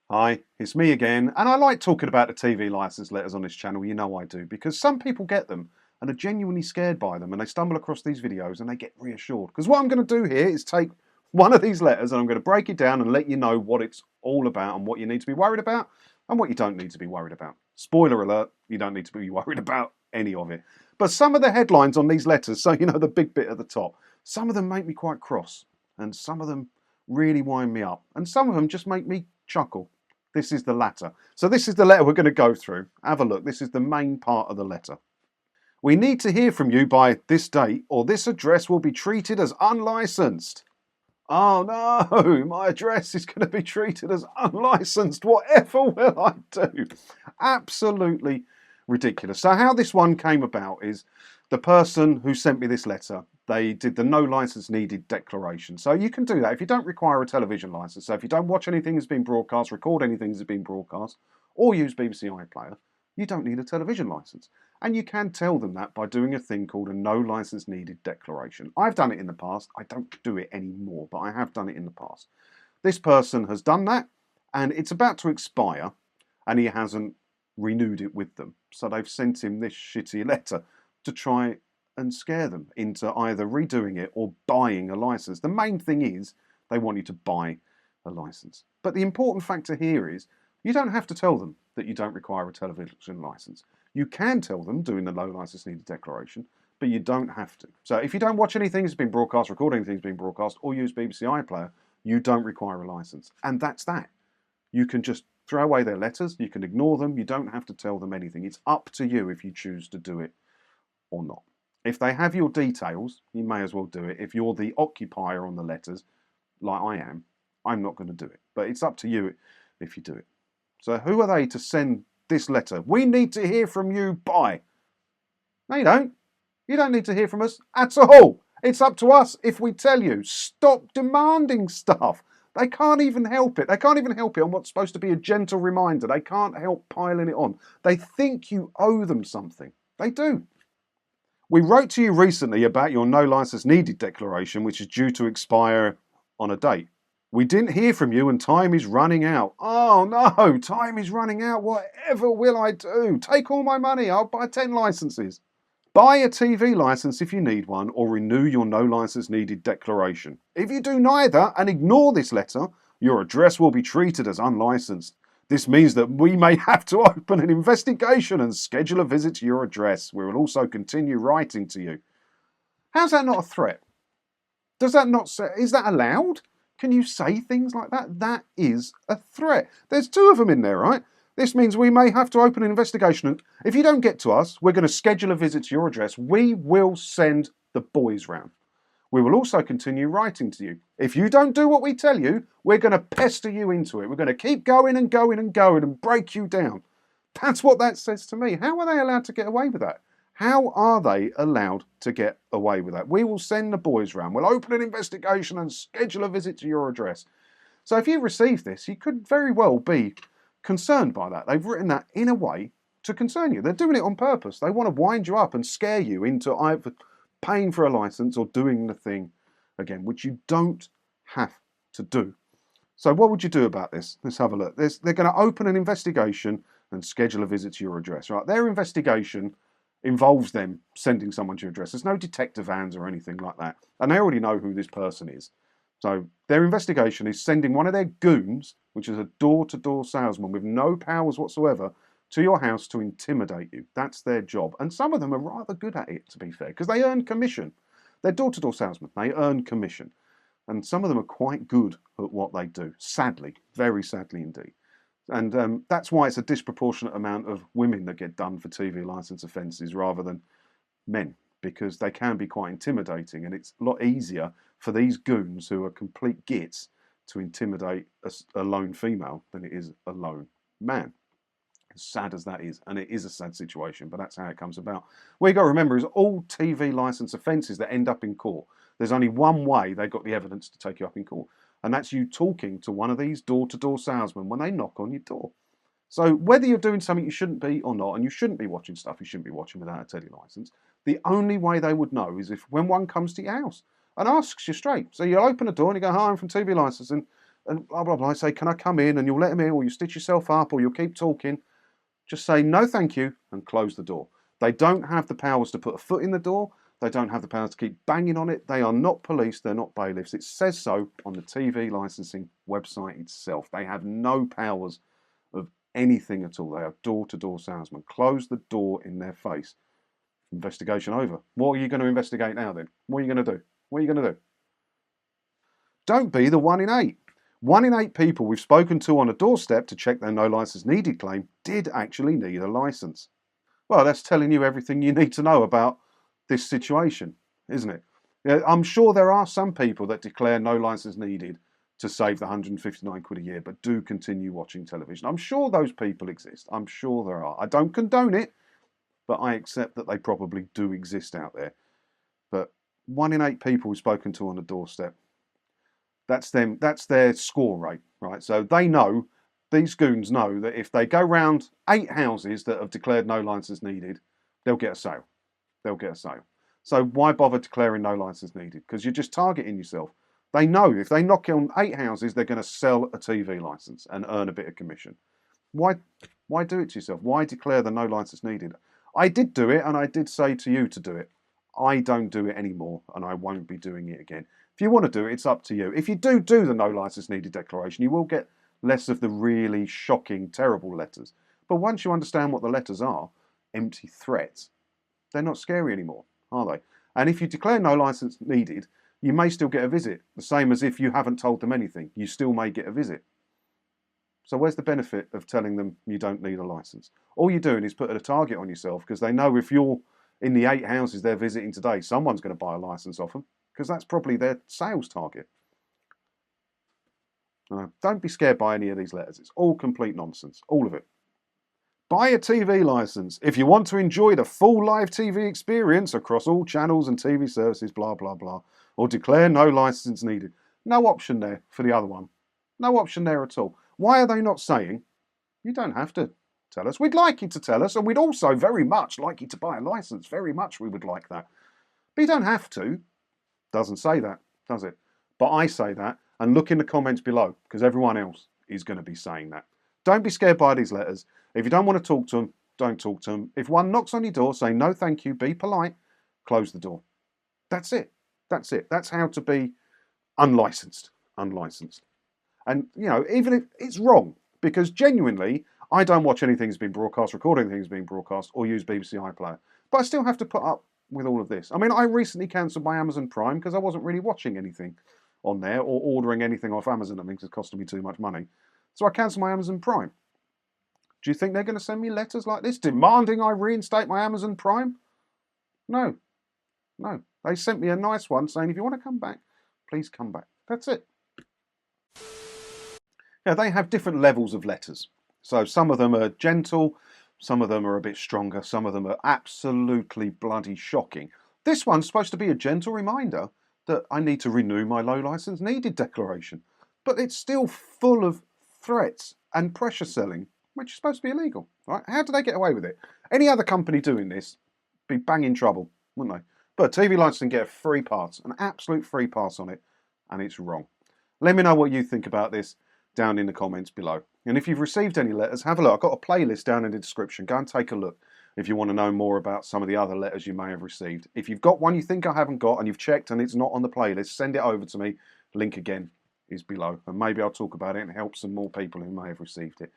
Hi, it's me again, and I like talking about the TV license letters on this channel, you know I do, because some people get them and are genuinely scared by them, and they stumble across these videos and they get reassured. Because what I'm going to do here is take one of these letters and I'm going to break it down and let you know what it's all about and what you need to be worried about and what you don't need to be worried about. Spoiler alert, you don't need to be worried about any of it. But some of the headlines on these letters, so you know the big bit at the top, some of them make me quite cross, and some of them really wind me up, and some of them just make me chuckle. This is the latter. So this is the letter we're going to go through. Have a look. This is the main part of the letter. We need to hear from you by this date or this address will be treated as unlicensed. Oh no, my address is going to be treated as unlicensed. Whatever will I do? Absolutely ridiculous. So how this one came about is the person who sent me this letter, they did the no license needed declaration. So you can do that if you don't require a television license. So if you don't watch anything that's been broadcast, record anything that's been broadcast, or use BBC iPlayer, you don't need a television license. And you can tell them that by doing a thing called a no license needed declaration. I've done it in the past. I don't do it anymore, but I have done it in the past. This person has done that, and it's about to expire, and he hasn't renewed it with them. So they've sent him this shitty letter to try and scare them into either redoing it or buying a license. The main thing is they want you to buy a license. But the important factor here is you don't have to tell them that you don't require a television license. You can tell them doing the no license needed declaration, but you don't have to. So if you don't watch anything that's been broadcast, record anything that's been broadcast, or use BBC iPlayer, you don't require a license. And that's that. You can just throw away their letters, you can ignore them, you don't have to tell them anything. It's up to you if you choose to do it or not. If they have your details, you may as well do it. If you're the occupier on the letters, like I am, I'm not going to do it. But it's up to you if you do it. So who are they to send this letter? We need to hear from you by. No, you don't. You don't need to hear from us at all. It's up to us if we tell you. Stop demanding stuff. They can't even help it. They can't even help it on what's supposed to be a gentle reminder. They can't help piling it on. They think you owe them something. They do. We wrote to you recently about your no license needed declaration, which is due to expire on a date. We didn't hear from you and time is running out. Oh no, time is running out. Whatever will I do? Take all my money. I'll buy 10 licenses. Buy a TV license if you need one or renew your no license needed declaration. If you do neither and ignore this letter, your address will be treated as unlicensed. This means that we may have to open an investigation and schedule a visit to your address. We will also continue writing to you. How's that not a threat? Does that not say, is that allowed? Can you say things like that? That is a threat. There's two of them in there, right? This means we may have to open an investigation. And if you don't get to us, we're going to schedule a visit to your address. We will send the boys round. We will also continue writing to you. If you don't do what we tell you, we're going to pester you into it. We're going to keep going and going and going and break you down. That's what that says to me. How are they allowed to get away with that? How are they allowed to get away with that? We will send the boys round. We'll open an investigation and schedule a visit to your address. So if you receive this, you could very well be concerned by that. They've written that in a way to concern you. They're doing it on purpose. They want to wind you up and scare you into either paying for a license or doing the thing again, which you don't have to do. So what would you do about this? Let's have a look. They're going to open an investigation and schedule a visit to your address. Right? Their investigation involves them sending someone to your address. There's no detective vans or anything like that. And they already know who this person is. So their investigation is sending one of their goons, which is a door-to-door salesman with no powers whatsoever, to your house to intimidate you. That's their job. And some of them are rather good at it, to be fair, because they earn commission. They're door-to-door salesmen. They earn commission. And some of them are quite good at what they do. Sadly, very sadly indeed. And that's why it's a disproportionate amount of women that get done for TV licence offences rather than men, because they can be quite intimidating, and it's a lot easier for these goons who are complete gits to intimidate a lone female than it is a lone man. As sad as that is, and it is a sad situation, but that's how it comes about. What you got to remember is all TV licence offences that end up in court, there's only one way they've got the evidence to take you up in court, and that's you talking to one of these door-to-door salesmen when they knock on your door. So whether you're doing something you shouldn't be or not, and you shouldn't be watching stuff you shouldn't be watching without a telly licence, the only way they would know is if when one comes to your house and asks you straight. So you'll open a door and you go, hi, I'm from TV licence, and and blah, blah, blah. I say, can I come in? And you'll let them in, or you stitch yourself up, or you'll keep talking. Just say, no, thank you, and close the door. They don't have the powers to put a foot in the door. They don't have the powers to keep banging on it. They are not police. They're not bailiffs. It says so on the TV licensing website itself. They have no powers of anything at all. They are door-to-door salesmen. Close the door in their face. Investigation over. What are you going to investigate now then? What are you going to do? What are you going to do? Don't be the 1 in 8. 1 in 8 people we've spoken to on a doorstep to check their no license needed claim did actually need a license. Well, that's telling you everything you need to know about this situation, isn't it? Yeah, I'm sure there are some people that declare no license needed to save the 159 quid a year, but do continue watching television. I'm sure those people exist. I'm sure there are. I don't condone it, but I accept that they probably do exist out there. But 1 in 8 people we've spoken to on the doorstep, that's them. That's their score rate, right? So they know, these goons know that if they go round 8 houses that have declared no license needed, they'll get a sale. They'll get a sale. So why bother declaring no license needed? Because you're just targeting yourself. They know if they knock on 8 houses, they're going to sell a TV license and earn a bit of commission. Why do it to yourself? Why declare the no license needed? I did do it, and I did say to you to do it. I don't do it anymore, and I won't be doing it again. If you want to do it, it's up to you. If you do the no license needed declaration, you will get less of the really shocking, terrible letters. But once you understand what the letters are, empty threats, they're not scary anymore, are they? And if you declare no license needed, you may still get a visit. The same as if you haven't told them anything, you still may get a visit. So where's the benefit of telling them you don't need a license? All you're doing is putting a target on yourself, because they know if you're in the 8 houses they're visiting today, someone's going to buy a license off them, because that's probably their sales target. Don't be scared by any of these letters. It's all complete nonsense, all of it. Buy a TV license if you want to enjoy the full live TV experience across all channels and TV services, blah, blah, blah. Or declare no license needed. No option there for the other one. No option there at all. Why are they not saying, you don't have to tell us. We'd like you to tell us, and we'd also very much like you to buy a license. Very much we would like that. But you don't have to. Doesn't say that, does it? But I say that, and look in the comments below, because everyone else is going to be saying that. Don't be scared by these letters. If you don't want to talk to them, don't talk to them. If one knocks on your door, say no thank you, be polite, close the door. That's it. That's it. That's how to be unlicensed. Unlicensed. And, you know, even if it's wrong, because genuinely, I don't watch anything that's been broadcast, record anything that's been broadcast, or use BBC iPlayer. But I still have to put up with all of this. I mean, I recently cancelled my Amazon Prime because I wasn't really watching anything on there or ordering anything off Amazon. I mean, it's costing me too much money. So I cancelled my Amazon Prime. Do you think they're going to send me letters like this demanding I reinstate my Amazon Prime? No. No. They sent me a nice one saying, if you want to come back, please come back. That's it. Yeah, they have different levels of letters. So some of them are gentle, some of them are a bit stronger, some of them are absolutely bloody shocking. This one's supposed to be a gentle reminder that I need to renew my low license needed declaration. But it's still full of threats and pressure selling, which is supposed to be illegal. Right? How do they get away with it? Any other company doing this be bang in trouble, wouldn't they? But TV licensing get a free pass, an absolute free pass on it, and it's wrong. Let me know what you think about this down in the comments below. And if you've received any letters, have a look. I've got a playlist down in the description. Go and take a look if you want to know more about some of the other letters you may have received. If you've got one you think I haven't got and you've checked and it's not on the playlist, send it over to me. Link again is below. And maybe I'll talk about it and help some more people who may have received it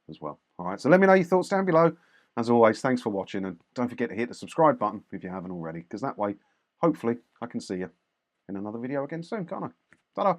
as well. All right, so let me know your thoughts down below. As always, thanks for watching, and don't forget to hit the subscribe button if you haven't already, because that way, hopefully, I can see you in another video again soon, can't I? Ta-da!